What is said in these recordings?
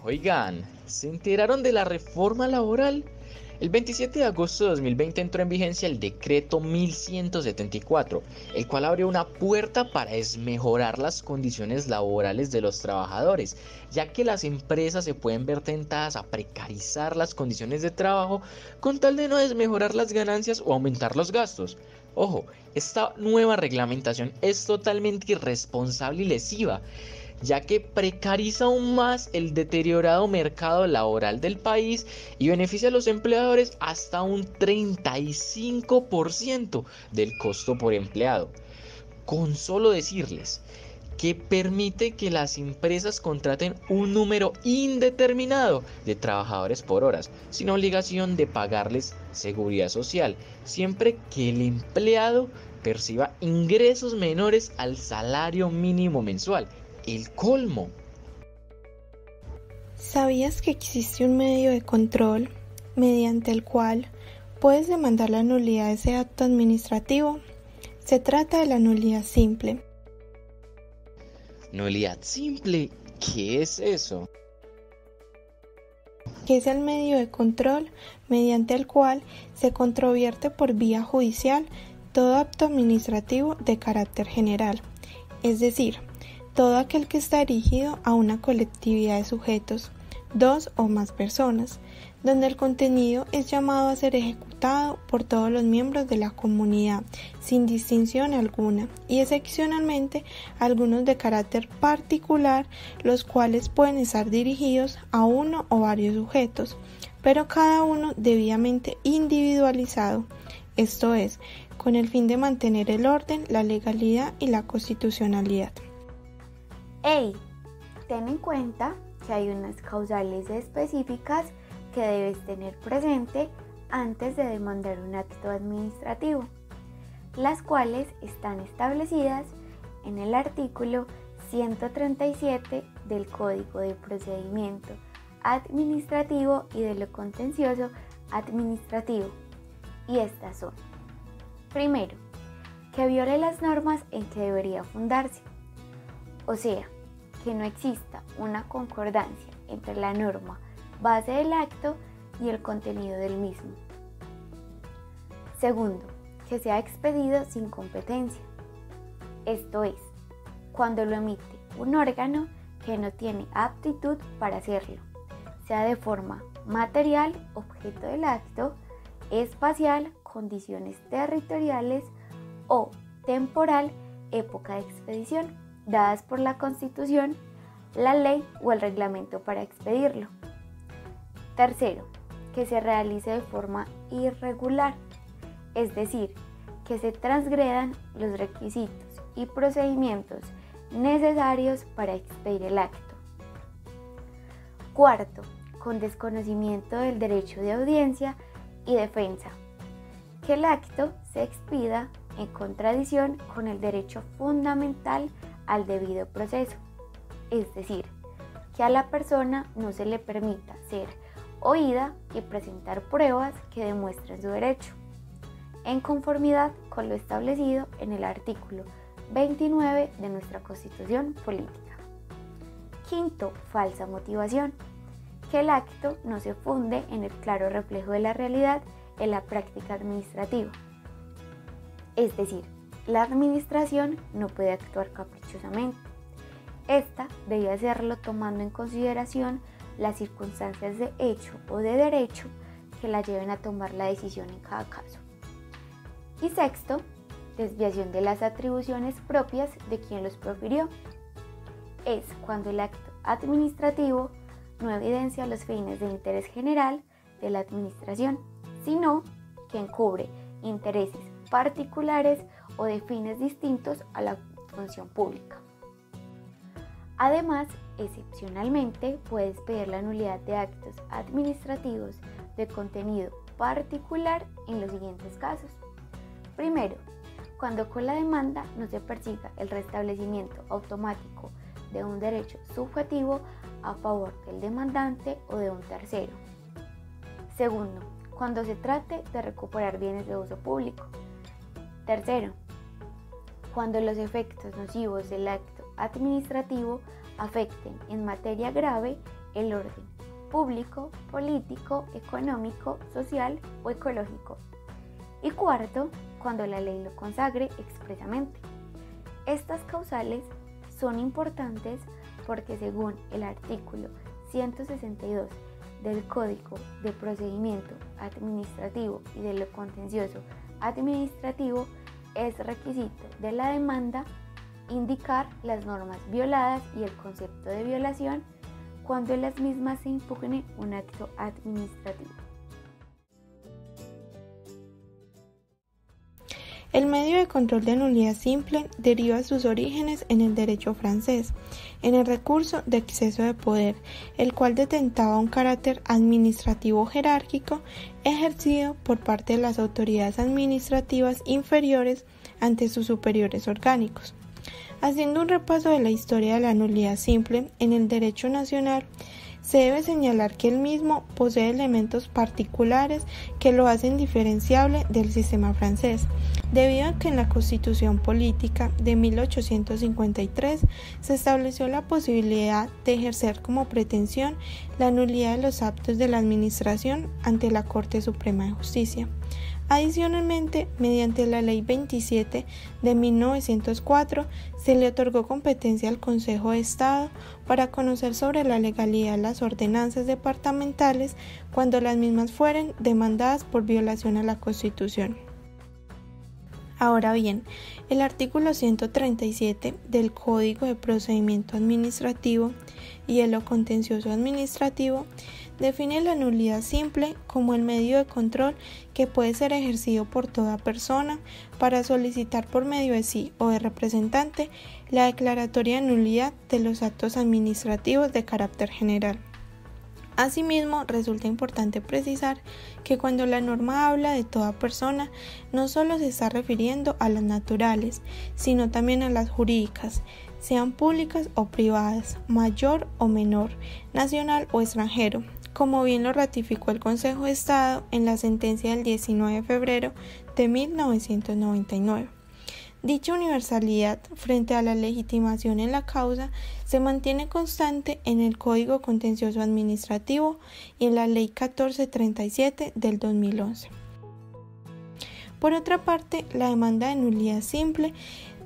Oigan, ¿se enteraron de la reforma laboral? El 27 de agosto de 2020 entró en vigencia el decreto 1174, el cual abrió una puerta para mejorar las condiciones laborales de los trabajadores, ya que las empresas se pueden ver tentadas a precarizar las condiciones de trabajo con tal de no desmejorar las ganancias o aumentar los gastos. Ojo, esta nueva reglamentación es totalmente irresponsable y lesiva, ya que precariza aún más el deteriorado mercado laboral del país y beneficia a los empleadores hasta un 35% del costo por empleado. Con solo decirles que permite que las empresas contraten un número indeterminado de trabajadores por horas, sin obligación de pagarles seguridad social, siempre que el empleado perciba ingresos menores al salario mínimo mensual. El colmo. ¿Sabías que existe un medio de control mediante el cual puedes demandar la nulidad de ese acto administrativo? Se trata de la nulidad simple. ¿Nulidad simple? ¿Qué es eso? Que es el medio de control mediante el cual se controvierte por vía judicial todo acto administrativo de carácter general, es decir, todo aquel que está dirigido a una colectividad de sujetos, dos o más personas, donde el contenido es llamado a ser ejecutado por todos los miembros de la comunidad, sin distinción alguna, y excepcionalmente algunos de carácter particular, los cuales pueden estar dirigidos a uno o varios sujetos, pero cada uno debidamente individualizado, esto es, con el fin de mantener el orden, la legalidad y la constitucionalidad. ¡Ey! Ten en cuenta que hay unas causales específicas que debes tener presente antes de demandar un acto administrativo, las cuales están establecidas en el artículo 137 del Código de Procedimiento Administrativo y de lo Contencioso Administrativo, y estas son: primero, que viole las normas en que debería fundarse, o sea, que no exista una concordancia entre la norma base del acto y el contenido del mismo. Segundo, que sea expedido sin competencia, esto es, cuando lo emite un órgano que no tiene aptitud para hacerlo, sea de forma material, objeto del acto, espacial, condiciones territoriales o temporal, época de expedición, dadas por la Constitución, la ley o el reglamento para expedirlo. Tercero, que se realice de forma irregular, es decir, que se transgredan los requisitos y procedimientos necesarios para expedir el acto. Cuarto, con desconocimiento del derecho de audiencia y defensa, que el acto se expida en contradicción con el derecho fundamental al debido proceso, es decir, que a la persona no se le permita ser oída y presentar pruebas que demuestren su derecho, en conformidad con lo establecido en el artículo 29 de nuestra Constitución Política. Quinto, falsa motivación, que el acto no se funde en el claro reflejo de la realidad en la práctica administrativa, es decir, la administración no puede actuar caprichosamente. Esta debe hacerlo tomando en consideración las circunstancias de hecho o de derecho que la lleven a tomar la decisión en cada caso. Y sexto, desviación de las atribuciones propias de quien los profirió. Es cuando el acto administrativo no evidencia los fines de interés general de la administración, sino que encubre intereses particulares o de fines distintos a la función pública. Además, excepcionalmente, puedes pedir la nulidad de actos administrativos de contenido particular en los siguientes casos. Primero, cuando con la demanda no se persiga el restablecimiento automático de un derecho subjetivo a favor del demandante o de un tercero. Segundo, cuando se trate de recuperar bienes de uso público. Tercero, cuando los efectos nocivos del acto administrativo afecten en materia grave el orden público, político, económico, social o ecológico. Y cuarto, cuando la ley lo consagre expresamente. Estas causales son importantes porque según el artículo 162 del Código de Procedimiento Administrativo y de lo Contencioso Administrativo, es requisito de la demanda indicar las normas violadas y el concepto de violación cuando en las mismas se impugne un acto administrativo. El medio de control de nulidad simple deriva sus orígenes en el derecho francés, en el recurso de exceso de poder, el cual detentaba un carácter administrativo jerárquico ejercido por parte de las autoridades administrativas inferiores ante sus superiores orgánicos. Haciendo un repaso de la historia de la nulidad simple en el derecho nacional, se debe señalar que el mismo posee elementos particulares que lo hacen diferenciable del sistema francés, debido a que en la Constitución Política de 1853 se estableció la posibilidad de ejercer como pretensión la nulidad de los actos de la Administración ante la Corte Suprema de Justicia. Adicionalmente, mediante la Ley 27 de 1904, se le otorgó competencia al Consejo de Estado para conocer sobre la legalidad de las ordenanzas departamentales cuando las mismas fueren demandadas por violación a la Constitución. Ahora bien, el artículo 137 del Código de Procedimiento Administrativo y de lo Contencioso Administrativo define la nulidad simple como el medio de control que puede ser ejercido por toda persona para solicitar por medio de sí o de representante la declaratoria de nulidad de los actos administrativos de carácter general. Asimismo, resulta importante precisar que cuando la norma habla de toda persona, no solo se está refiriendo a las naturales, sino también a las jurídicas, sean públicas o privadas, mayor o menor, nacional o extranjero, como bien lo ratificó el Consejo de Estado en la sentencia del 19 de febrero de 1999. Dicha universalidad frente a la legitimación en la causa se mantiene constante en el Código Contencioso Administrativo y en la Ley 1437 del 2011. Por otra parte, la demanda de nulidad simple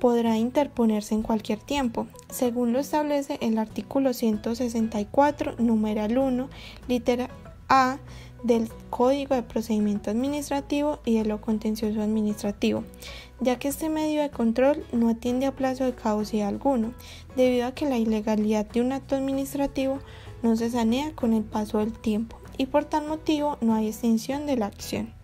podrá interponerse en cualquier tiempo, según lo establece el artículo 164, numeral 1, litera A del Código de Procedimiento Administrativo y de lo Contencioso Administrativo, ya que este medio de control no atiende a plazo de caducidad alguno, debido a que la ilegalidad de un acto administrativo no se sanea con el paso del tiempo y por tal motivo no hay extinción de la acción.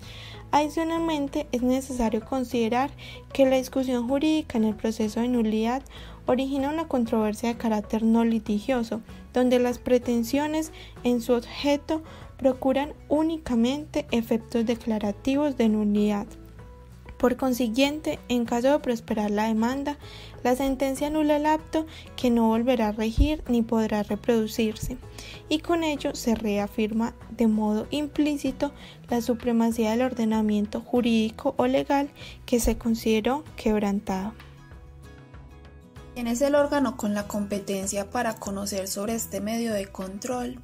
Adicionalmente, es necesario considerar que la discusión jurídica en el proceso de nulidad origina una controversia de carácter no litigioso, donde las pretensiones en su objeto procuran únicamente efectos declarativos de nulidad. Por consiguiente, en caso de prosperar la demanda, la sentencia anula el acto que no volverá a regir ni podrá reproducirse, y con ello se reafirma de modo implícito la supremacía del ordenamiento jurídico o legal que se consideró quebrantado. ¿Quién es el órgano con la competencia para conocer sobre este medio de control?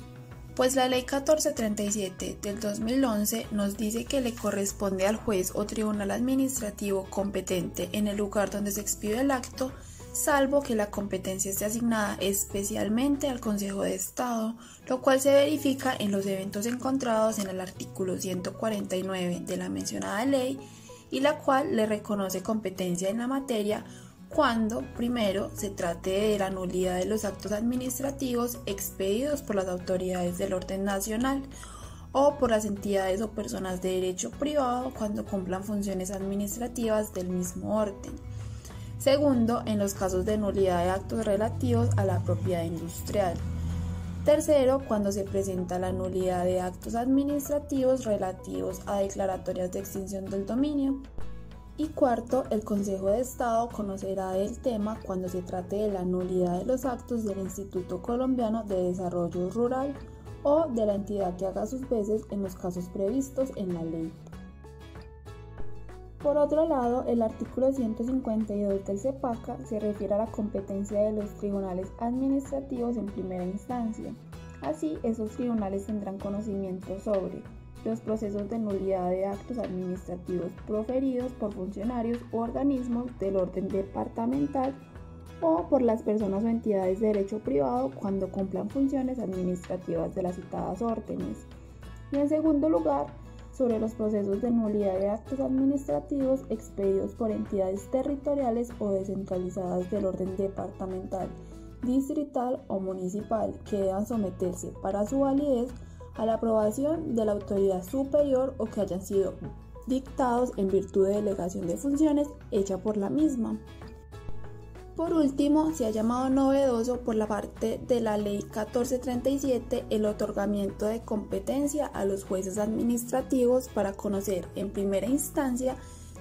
Pues la Ley 1437 del 2011 nos dice que le corresponde al juez o tribunal administrativo competente en el lugar donde se expide el acto, salvo que la competencia esté asignada especialmente al Consejo de Estado, lo cual se verifica en los eventos encontrados en el artículo 149 de la mencionada ley y la cual le reconoce competencia en la materia cuando, primero, se trate de la nulidad de los actos administrativos expedidos por las autoridades del orden nacional o por las entidades o personas de derecho privado cuando cumplan funciones administrativas del mismo orden. Segundo, en los casos de nulidad de actos relativos a la propiedad industrial. Tercero, cuando se presenta la nulidad de actos administrativos relativos a declaratorias de extinción del dominio. Y cuarto, el Consejo de Estado conocerá del tema cuando se trate de la nulidad de los actos del Instituto Colombiano de Desarrollo Rural o de la entidad que haga sus veces en los casos previstos en la ley. Por otro lado, el artículo 152 del CEPACA se refiere a la competencia de los tribunales administrativos en primera instancia. Así, esos tribunales tendrán conocimiento sobre los procesos de nulidad de actos administrativos proferidos por funcionarios u organismos del orden departamental o por las personas o entidades de derecho privado cuando cumplan funciones administrativas de las citadas órdenes. Y en segundo lugar, sobre los procesos de nulidad de actos administrativos expedidos por entidades territoriales o descentralizadas del orden departamental, distrital o municipal que deban someterse para su validez a la aprobación de la autoridad superior o que hayan sido dictados en virtud de delegación de funciones hecha por la misma. Por último, se ha llamado novedoso por la parte de la Ley 1437 el otorgamiento de competencia a los jueces administrativos para conocer en primera instancia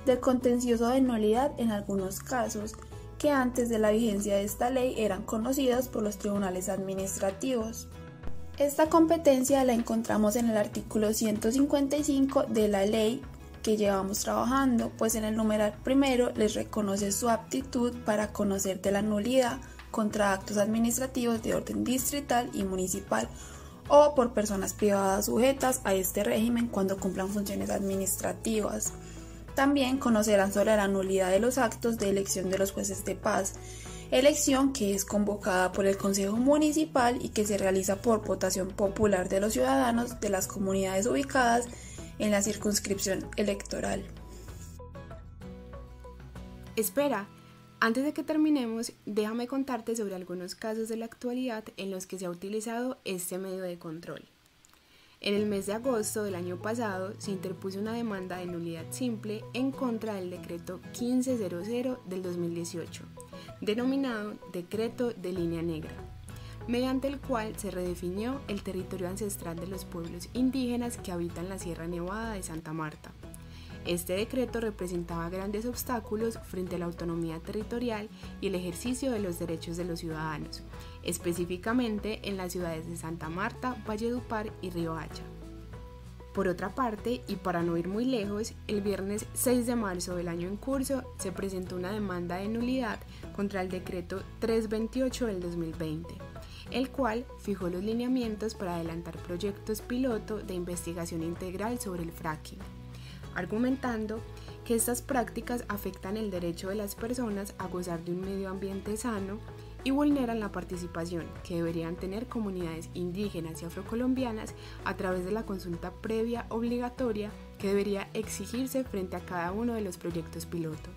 del contencioso de nulidad en algunos casos que antes de la vigencia de esta ley eran conocidos por los tribunales administrativos. Esta competencia la encontramos en el artículo 155 de la ley que llevamos trabajando, pues en el numeral primero les reconoce su aptitud para conocer de la nulidad contra actos administrativos de orden distrital y municipal o por personas privadas sujetas a este régimen cuando cumplan funciones administrativas. También conocerán sobre la nulidad de los actos de elección de los jueces de paz, elección que es convocada por el Consejo Municipal y que se realiza por votación popular de los ciudadanos de las comunidades ubicadas en la circunscripción electoral. Espera, antes de que terminemos, déjame contarte sobre algunos casos de la actualidad en los que se ha utilizado este medio de control. En el mes de agosto del año pasado se interpuso una demanda de nulidad simple en contra del decreto 1500 del 2018, denominado Decreto de Línea Negra, mediante el cual se redefinió el territorio ancestral de los pueblos indígenas que habitan la Sierra Nevada de Santa Marta. Este decreto representaba grandes obstáculos frente a la autonomía territorial y el ejercicio de los derechos de los ciudadanos, específicamente en las ciudades de Santa Marta, Valledupar y Riohacha. Por otra parte, y para no ir muy lejos, el viernes 6 de marzo del año en curso se presentó una demanda de nulidad contra el decreto 328 del 2020, el cual fijó los lineamientos para adelantar proyectos piloto de investigación integral sobre el fracking, argumentando que estas prácticas afectan el derecho de las personas a gozar de un medio ambiente sano y vulneran la participación que deberían tener comunidades indígenas y afrocolombianas a través de la consulta previa obligatoria que debería exigirse frente a cada uno de los proyectos piloto.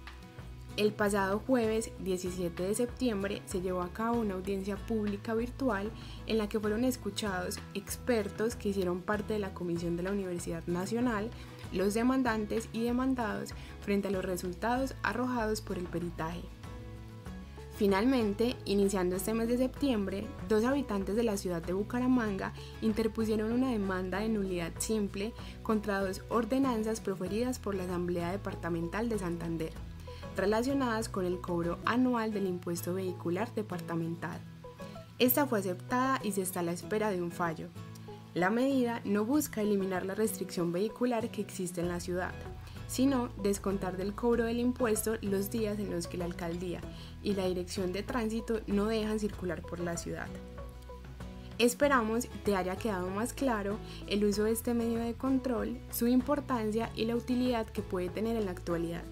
El pasado jueves 17 de septiembre se llevó a cabo una audiencia pública virtual en la que fueron escuchados expertos que hicieron parte de la Comisión de la Universidad Nacional, los demandantes y demandados frente a los resultados arrojados por el peritaje. Finalmente, iniciando este mes de septiembre, 2 habitantes de la ciudad de Bucaramanga interpusieron una demanda de nulidad simple contra 2 ordenanzas proferidas por la Asamblea Departamental de Santander, relacionadas con el cobro anual del impuesto vehicular departamental. Esta fue aceptada y se está a la espera de un fallo. La medida no busca eliminar la restricción vehicular que existe en la ciudad, sino descontar del cobro del impuesto los días en los que la alcaldía y la dirección de tránsito no dejan circular por la ciudad. Esperamos te haya quedado más claro el uso de este medio de control, su importancia y la utilidad que puede tener en la actualidad.